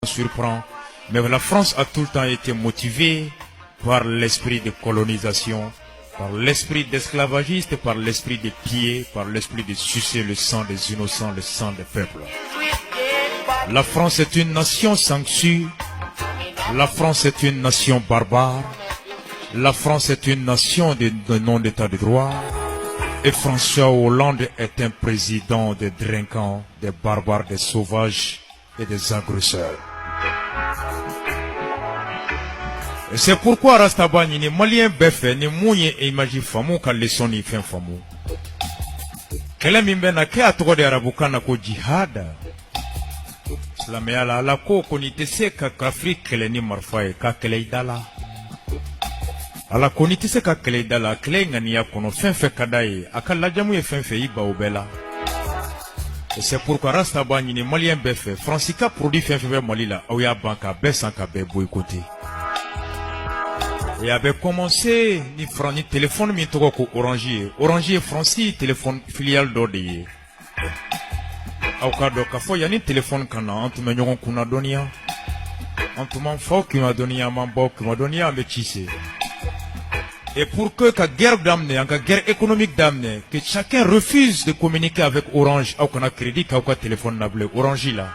surprend, mais la France a tout le temps été motivée par l'esprit de colonisation, par l'esprit d'esclavagiste, par l'esprit de piller, par l'esprit de sucer le sang des innocents, le sang des peuples. La France est une nation sanctue, la France est une nation barbare, la France est une nation de non-état de droit, et François Hollande est un président des délinquants, des barbares, des sauvages et des agresseurs. Et c'est pourquoi Rastabani, les Maliens Beffé, les Mouye et Imagi Famou, quand les sons y fin Famou. Kele mimbena ke atoko de Arabukana ko jihad. Slame ala ko konite se ka Afrique kele ni marfae ka kele idala. Ala konite se ka kele idala kele ngani ya kono fenfe kadaye akala jamu ye fenfe iba obela. Et c'est pourquoi Rastabani, les Maliens Beffé, Francica produit fenfe Malila, Oya Banka, Bessanka be boycotté. Et avait commencé ni téléphone mi toko ko Orangier Franci téléphone filiale d'Odeye. Aukado kafo yani téléphone kana antume nyogon kuna donia. Antuman fo ki ma donia mambo ki ma donia me tissé. Et pour que la guerre d'amener, la guerre économique d'amener, que chacun refuse de communiquer avec Orange, ou qu'on a crédit, ou qu'on a téléphone nablé, Orange là.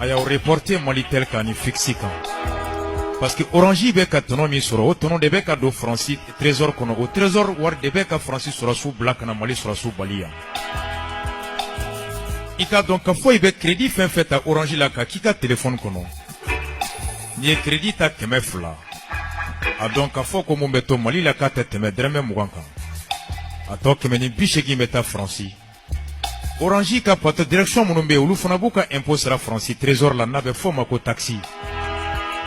Aya reporté malitel kani fixi kan. Parce que Orange beka tono mi soro, o tono de beka do Francis, trésor kono, o trésor war de beka Francis sura sous black na mali sura sous balia. Ika donc a foi be crédit fin fait à Orange là ka kika téléphone kono. Ni crédit ta kemefla. A donc a foi comme beto mali la ka tete me dreme muganka. A to kemeni bishegi meta Francis. Orange ka pata direction munumbe ulu funabuka imposera Francis trésor la nabe foma ko taxi.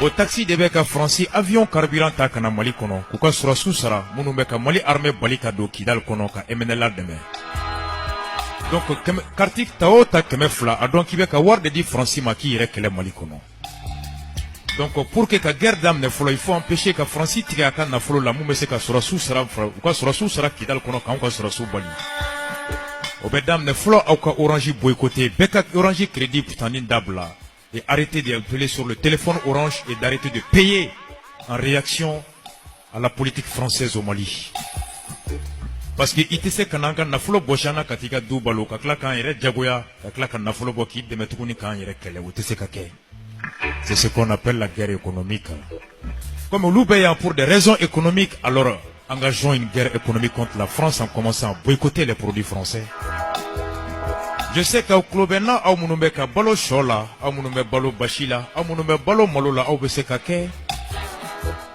Au taxi de Beka Franci, avion carburant ta kana Mali kono, kuka sura susara, munumeka Mali armée balika do kidal kono ka emenela deme. Donc, kartik tao ta kemefla, a donc ibeka war de di Franci maki ire kele Mali kono. Donc, pour que ka guerre d'âme ne folo, il faut empêcher que Franci tika ka na folo la mumese ka sura susara, kuka sura susara kidal kono ka uka sura su bali. Obedam ne folo au ka Orange boycotté, Beka Orange crédit putanin dabla. Et arrêter d'appeler sur le téléphone Orange et d'arrêter de payer en réaction à la politique française au Mali. Parce que ITC kananga nafolo boshana katika dubalo kakla kan yere jagoya kakla kan nafolo boki de metukuni kan yere kele ITC kake. C'est ce qu'on appelle la guerre économique. Comme l'Oubeya pour des raisons économiques, alors engageons une guerre économique contre la France en commençant à boycotter les produits français. Je sais qu'au Klobena, au Mounoumbeka Balo Shola, au Mounoumbeka Balo Bashila, au Mounoumbeka Balo Malola, au Besekake.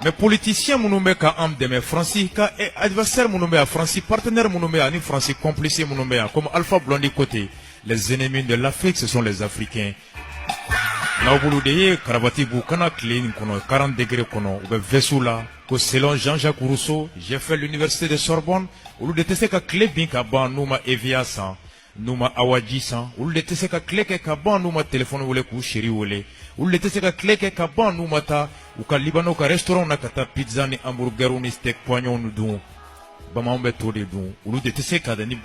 Mais politiciens Mounoumbeka Amdeme Francis, et adversaires Mounoumbeka Francis, partenaires Mounoumbeka, ni Francis, complices Mounoumbeka, comme Alpha Blondy côté. Les ennemis de l'Afrique, ce sont les Africains. Naobouludeye, Karabati Boukana, Clean, 40 degrés, ou Vessoula, que selon Jean-Jacques Rousseau, j'ai fait l'université de Sorbonne, où le détesté ka Klebin Kaban, Nouma Eviasan. Numa awaji san ulu de tese ka kleke ka ban numa téléphone wole ku shiri wole ulu de tese ka kleke ka ban numa ta u ka libano ka restaurant na kata pizza ni hamburger ni steak poignon nu dun bamambe to de dun ulu de tese ka dani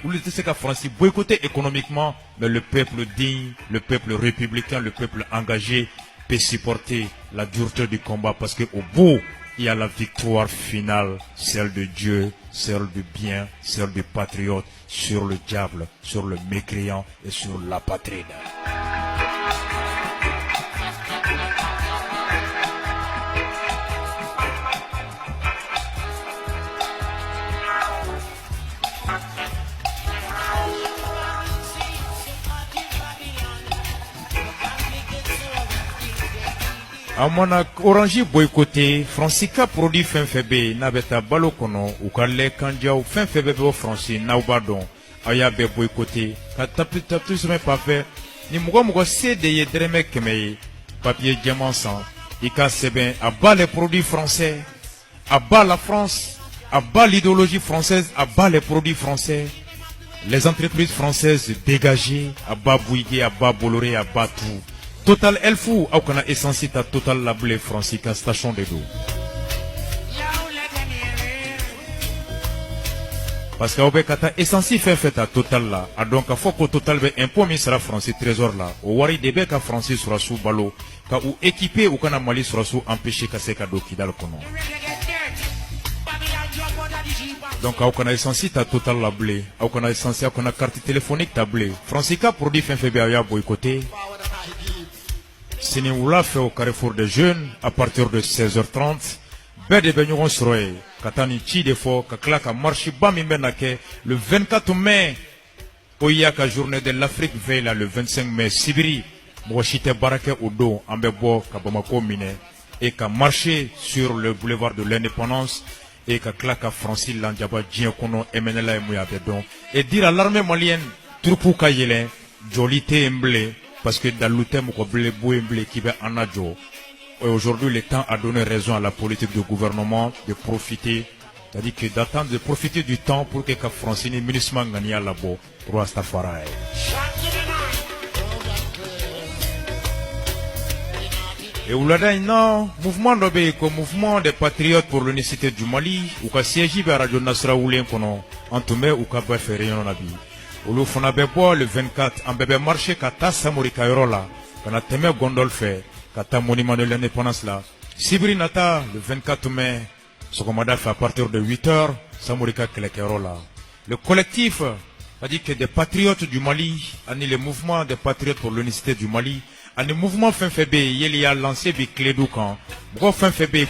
ulu de tese ka France boycotter économiquement, mais le peuple digne, le peuple républicain, le peuple engagé peut supporter la dureté du combat, parce que au bout il y a la victoire finale, celle de Dieu, celle du bien, celle du patriote, sur le diable, sur le mécréant et sur la patrie. Amona Orange boycotté, Francica produit fin febe, nabeta balo kono, ou kale kanja ou fin febe au Francis, naubadon, ayabe boycotté, katapitatu se met pas fait, ni mouga cede ye dreme kemeye, papier diamant sang, ika seben, abat les produits français, abat la France, abat l'idéologie française, abat les produits français, les entreprises françaises dégagées, abat Bouygué, abat Bolloré, abat tout. Total Elfou, au kana essentiel ta Total Lablé Francis, station de l'eau. parce que aw bɛ ka taa essence fɛn fɛn ta total la a dɔn k'a fɔ ko total bɛ impôt min sara faransi trésor la o wari de bɛ ka faransi sɔrɔsiw balo ka u équiper u kana mali sɔrɔsiw empêcher ka se ka don kidali kɔnɔ. Donc aw kana essence ta total la bilen aw kana essence aw kana carte téléphonique ta bilen faransi ka produit fɛn fɛn bɛ aw y'a boycotté. Sini wula fɛ au carrefour des jeunes à partir de 16h30 bɛɛ de bɛ ɲɔgɔn sɔrɔ yen ka taa nin ci de fɔ ka tila ka marche ba min bɛ na kɛ le 24 mai OIA ka journée de l'Afrique veille la le 25 mai sibiri mɔgɔ si tɛ baara kɛ o don an bɛ bɔ ka Bamako minɛ et ka marcher sur le boulevard de l'indépendance et ka tila ka Faransi lanjaba diɲɛ kɔnɔ MNLA ye mun ye a bɛ dɔn et dire à l'armée malienne turupu ka yɛlɛn jɔli tɛ yen bilen parce que dalu tɛ mɔgɔ bilen bo yen bilen k'i bɛ an lajɔ. Et aujourd'hui, le temps a donné raison à la politique du gouvernement de profiter, c'est-à-dire que d'attendre, de profiter du temps pour que la France ni ministre gagne à la bo pour Rastafari. Et au non, mouvement d'obé comme mouvement des patriotes pour l'unicité du Mali, ou qu'a siégé vers Radio Nasra Oulen kono, en tomé ou qu'a pas fait rien en abi. Ou le fona bebo le 24, en bébé marché kata Samorika Yorola, qu'on a temé gondol fait. Kata monument de l'indépendance là. Sibri Nata, le 24 mai, Sokomada fait à partir de 8h, Samorika Kelekero là. Le collectif a dit que des patriotes du Mali, ani le mouvement des patriotes pour l'unicité du Mali, ani le mouvement Finfebe, il y a lancé des clés du camp. Fin Febe.